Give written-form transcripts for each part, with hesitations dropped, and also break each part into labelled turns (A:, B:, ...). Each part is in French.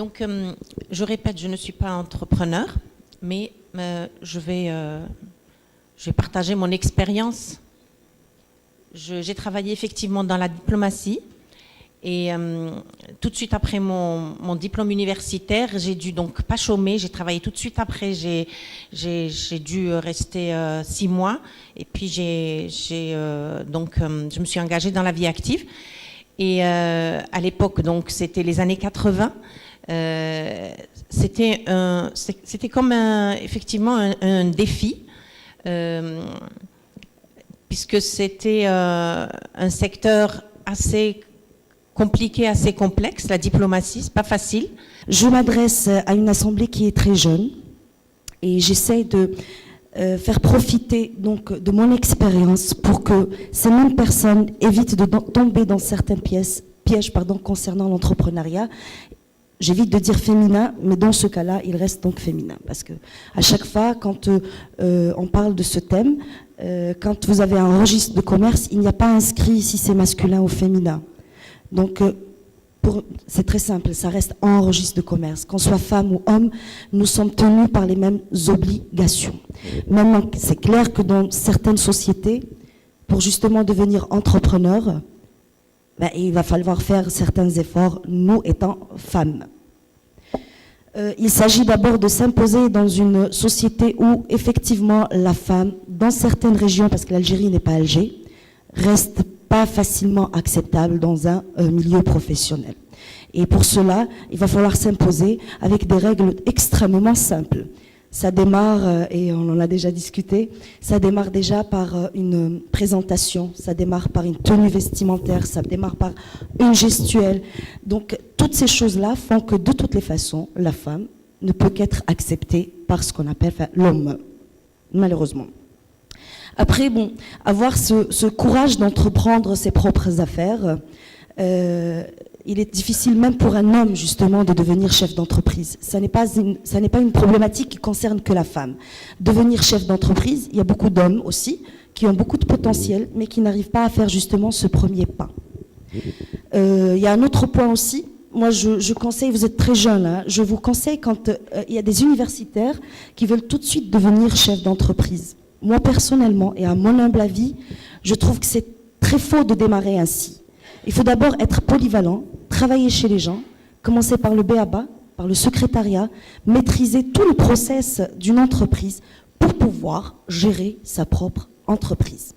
A: Donc, je répète, je ne suis pas entrepreneur, mais je vais partager mon expérience. J'ai travaillé effectivement dans la diplomatie et tout de suite après mon diplôme universitaire, j'ai dû donc pas chômer, j'ai travaillé tout de suite après, j'ai dû rester 6 mois et puis je me suis engagée dans la vie active et à l'époque, donc c'était les années 80. C'était comme effectivement un défi, puisque c'était un secteur assez compliqué, assez complexe, la diplomatie, c'est pas facile.
B: Je m'adresse à une assemblée qui est très jeune et j'essaie de faire profiter donc de mon expérience pour que ces mêmes personnes évitent de tomber dans certains pièges concernant l'entrepreneuriat. J'évite de dire féminin, mais dans ce cas-là, il reste donc féminin. Parce que à chaque fois, quand on parle de ce thème, quand vous avez un registre de commerce, il n'y a pas inscrit si c'est masculin ou féminin. Donc, c'est très simple, ça reste en registre de commerce. Qu'on soit femme ou homme, nous sommes tenus par les mêmes obligations. Maintenant, c'est clair que dans certaines sociétés, pour justement devenir entrepreneur, il va falloir faire certains efforts, nous étant femmes. Il s'agit d'abord de s'imposer dans une société où, effectivement, la femme, dans certaines régions, parce que l'Algérie n'est pas Alger, reste pas facilement acceptable dans un milieu professionnel. Et pour cela, il va falloir s'imposer avec des règles extrêmement simples. Ça démarre, et on en a déjà discuté, ça démarre déjà par une présentation, ça démarre par une tenue vestimentaire, ça démarre par une gestuelle. Donc, toutes ces choses-là font que, de toutes les façons, la femme ne peut qu'être acceptée par ce qu'on appelle l'homme, malheureusement. Après, bon, avoir ce courage d'entreprendre ses propres affaires, il est difficile même pour un homme justement de devenir chef d'entreprise. Ça n'est pas une problématique qui concerne que la femme. Devenir chef d'entreprise, il y a beaucoup d'hommes aussi qui ont beaucoup de potentiel mais qui n'arrivent pas à faire justement ce premier pas. Il y a un autre point aussi. Moi, je conseille, vous êtes très jeune, hein, je vous conseille quand il y a des universitaires qui veulent tout de suite devenir chef d'entreprise. Moi, personnellement, et à mon humble avis, je trouve que c'est très faux de démarrer ainsi. Il faut d'abord être polyvalent, travailler chez les gens, commencer par le b.a.-ba, par le secrétariat, maîtriser tout le process d'une entreprise pour pouvoir gérer sa propre entreprise.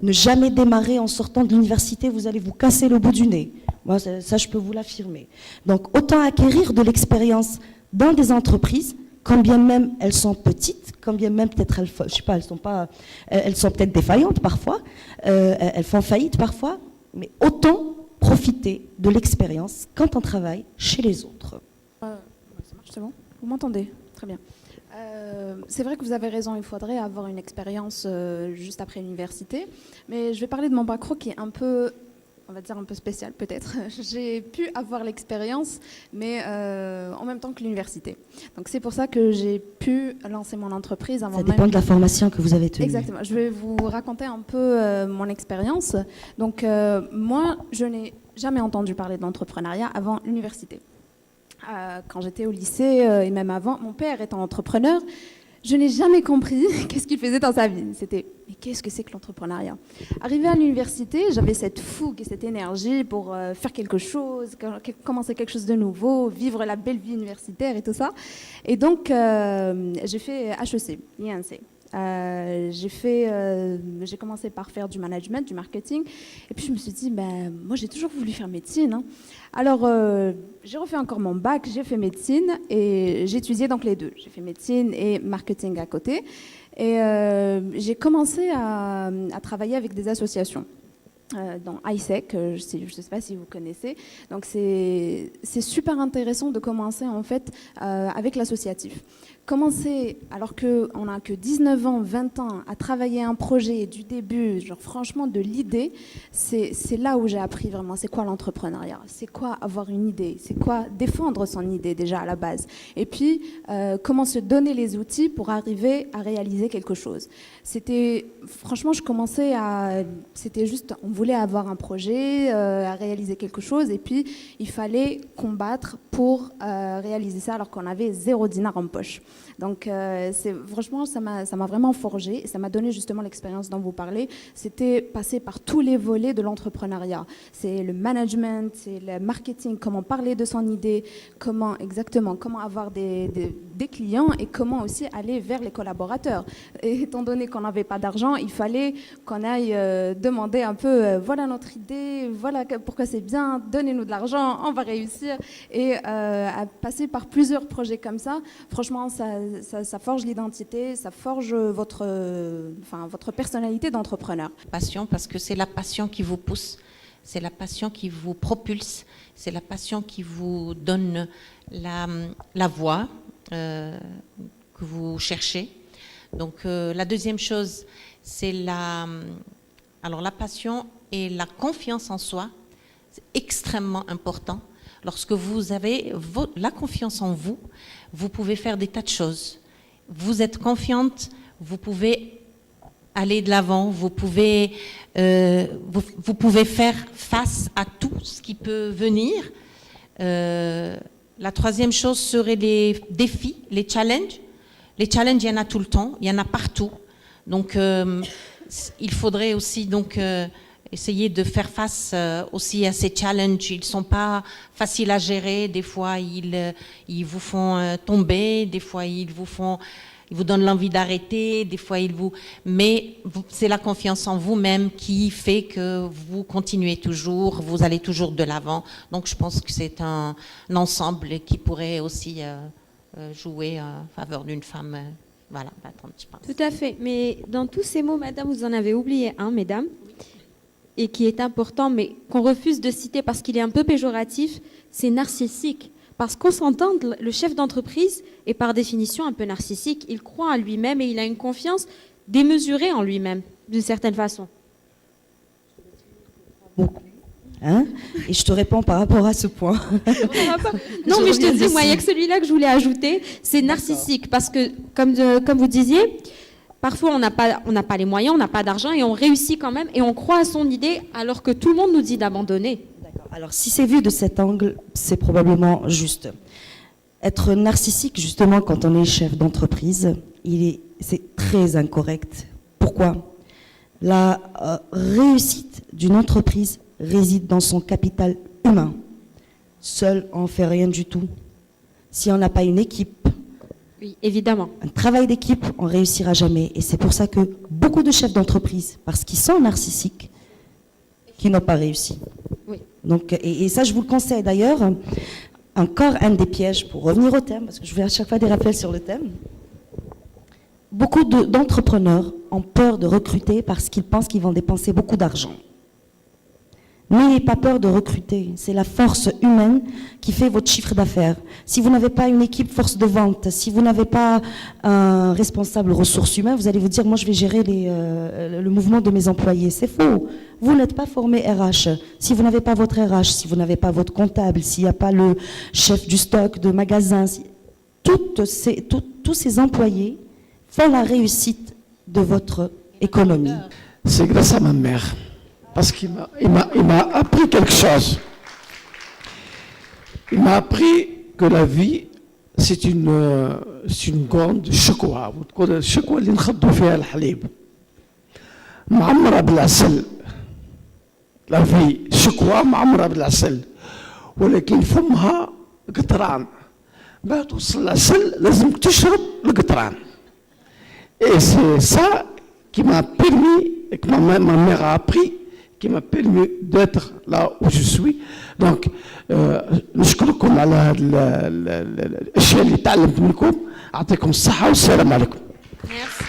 B: Ne jamais démarrer en sortant de l'université, vous allez vous casser le bout du nez. Moi, ça je peux vous l'affirmer. Donc, autant acquérir de l'expérience dans des entreprises, quand bien même elles sont petites, quand bien même peut-être elles sont peut-être défaillantes parfois, elles font faillite parfois, mais autant profiter de l'expérience quand on travaille chez les autres.
C: Ça marche, c'est bon ? Vous m'entendez ? Très bien. C'est vrai que vous avez raison, il faudrait avoir une expérience juste après l'université, mais je vais parler de mon background qui est un peu, on va dire un peu spécial peut-être. J'ai pu avoir l'expérience, mais en même temps que l'université. Donc c'est pour ça que j'ai pu lancer mon entreprise avant.
B: Ça dépend de la formation que vous avez tenue.
C: Exactement. Je vais vous raconter un peu mon expérience. Donc moi, je n'ai jamais entendu parler d'entrepreneuriat avant l'université. Quand j'étais au lycée et même avant, mon père étant entrepreneur, je n'ai jamais compris qu'est-ce qu'il faisait dans sa vie. C'était, mais qu'est-ce que c'est que l'entrepreneuriat ? Arrivée à l'université, j'avais cette fougue et cette énergie pour faire quelque chose, commencer quelque chose de nouveau, vivre la belle vie universitaire et tout ça. Et donc, j'ai fait HEC, INC. J'ai commencé par faire du management, du marketing, et puis je me suis dit, moi j'ai toujours voulu faire médecine, hein. Alors j'ai refait encore mon bac, j'ai fait médecine et j'ai étudié donc les deux. J'ai fait médecine et marketing à côté, et j'ai commencé à travailler avec des associations. Dans ISEC, je ne sais pas si vous connaissez. Donc c'est super intéressant de commencer en fait avec l'associatif. commencer, alors qu'on n'a que 19 ans, 20 ans, à travailler un projet du début, genre franchement de l'idée, c'est là où j'ai appris vraiment c'est quoi l'entrepreneuriat, c'est quoi avoir une idée, c'est quoi défendre son idée déjà à la base. Et puis, comment se donner les outils pour arriver à réaliser quelque chose. Franchement, c'était juste, on voulait avoir un projet, à réaliser quelque chose, et puis il fallait combattre pour réaliser ça alors qu'on avait 0 dinar en poche. Donc franchement, ça m'a vraiment forgé, et ça m'a donné justement l'expérience dont vous parlez. C'était passer par tous les volets de l'entrepreneuriat. C'est le management, c'est le marketing, comment parler de son idée, comment avoir des clients et comment aussi aller vers les collaborateurs. Et étant donné qu'on n'avait pas d'argent, il fallait qu'on aille demander un peu, voilà notre idée, voilà pourquoi c'est bien, donnez-nous de l'argent, on va réussir. Et à passer par plusieurs projets comme ça, franchement, ça forge l'identité, ça forge votre personnalité d'entrepreneur.
A: Passion, parce que c'est la passion qui vous pousse, c'est la passion qui vous propulse, c'est la passion qui vous donne la voie que vous cherchez. Donc la deuxième chose, c'est la passion et la confiance en soi. C'est extrêmement important. Lorsque vous avez la confiance en vous, vous pouvez faire des tas de choses. Vous êtes confiante, vous pouvez aller de l'avant, vous pouvez faire face à tout ce qui peut venir. La troisième chose serait les défis, les challenges. Les challenges, il y en a tout le temps, il y en a partout. Donc, il faudrait aussi essayer de faire face aussi à ces challenges. Ils ne sont pas faciles à gérer. Des fois, ils vous font tomber. Des fois, ils vous donnent l'envie d'arrêter. Des fois, mais c'est la confiance en vous-même qui fait que vous continuez toujours, vous allez toujours de l'avant. Donc, je pense que c'est un ensemble qui pourrait aussi jouer en faveur d'une femme. Voilà, attends, je pense.
D: Tout à fait. Mais dans tous ces mots, madame, vous en avez oublié un, mesdames, et qui est important, mais qu'on refuse de citer parce qu'il est un peu péjoratif, c'est narcissique. Parce qu'on s'entend, le chef d'entreprise est par définition un peu narcissique. Il croit en lui-même et il a une confiance démesurée en lui-même, d'une certaine façon.
B: Beaucoup. Et je te réponds par rapport à ce point.
D: Non, mais je te dis, moi, il n'y a que celui-là que je voulais ajouter, c'est narcissique. Parce que, comme vous disiez, parfois on n'a pas les moyens, on n'a pas d'argent et on réussit quand même et on croit à son idée alors que tout le monde nous dit d'abandonner.
B: D'accord. Alors si c'est vu de cet angle, c'est probablement juste. Être narcissique, justement, quand on est chef d'entreprise, c'est très incorrect. Pourquoi ? La réussite d'une entreprise réside dans son capital humain. Seul, on ne fait rien du tout. Si on n'a pas une équipe,
D: oui, évidemment.
B: Un travail d'équipe, on ne réussira jamais. Et c'est pour ça que beaucoup de chefs d'entreprise, parce qu'ils sont narcissiques, qui n'ont pas réussi.
D: Oui.
B: Donc, et ça, je vous le conseille d'ailleurs. Encore un des pièges, pour revenir au thème, parce que je fais à chaque fois des rappels sur le thème. Beaucoup d'entrepreneurs ont peur de recruter parce qu'ils pensent qu'ils vont dépenser beaucoup d'argent. N'ayez pas peur de recruter, c'est la force humaine qui fait votre chiffre d'affaires. Si vous n'avez pas une équipe force de vente, si vous n'avez pas un responsable ressources humaines, vous allez vous dire, moi je vais gérer le mouvement de mes employés. C'est faux, vous n'êtes pas formé RH. Si vous n'avez pas votre RH, si vous n'avez pas votre comptable, s'il n'y a pas le chef du stock, de magasin, tous ces employés font la réussite de votre économie.
E: C'est grâce à ma mère. Parce qu'il m'a appris quelque chose. Il m'a appris que la vie, c'est une grande شكوى. وتكون الشكوى اللي نخضوا فيها الحليب. معمرة بالعسل. لا في شكوى معمرة بالعسل. ولكن فمها قطران. بعد توصل العسل لازم تشرب القطران. Et c'est ça qui m'a permis, et que ma mère a appris, qui m'a permis d'être là où je suis. Donc, نشكركم على هذه الاشياء اللي تعلمت منكم. اعطيكم الصحه والسلام عليكم.
D: Merci.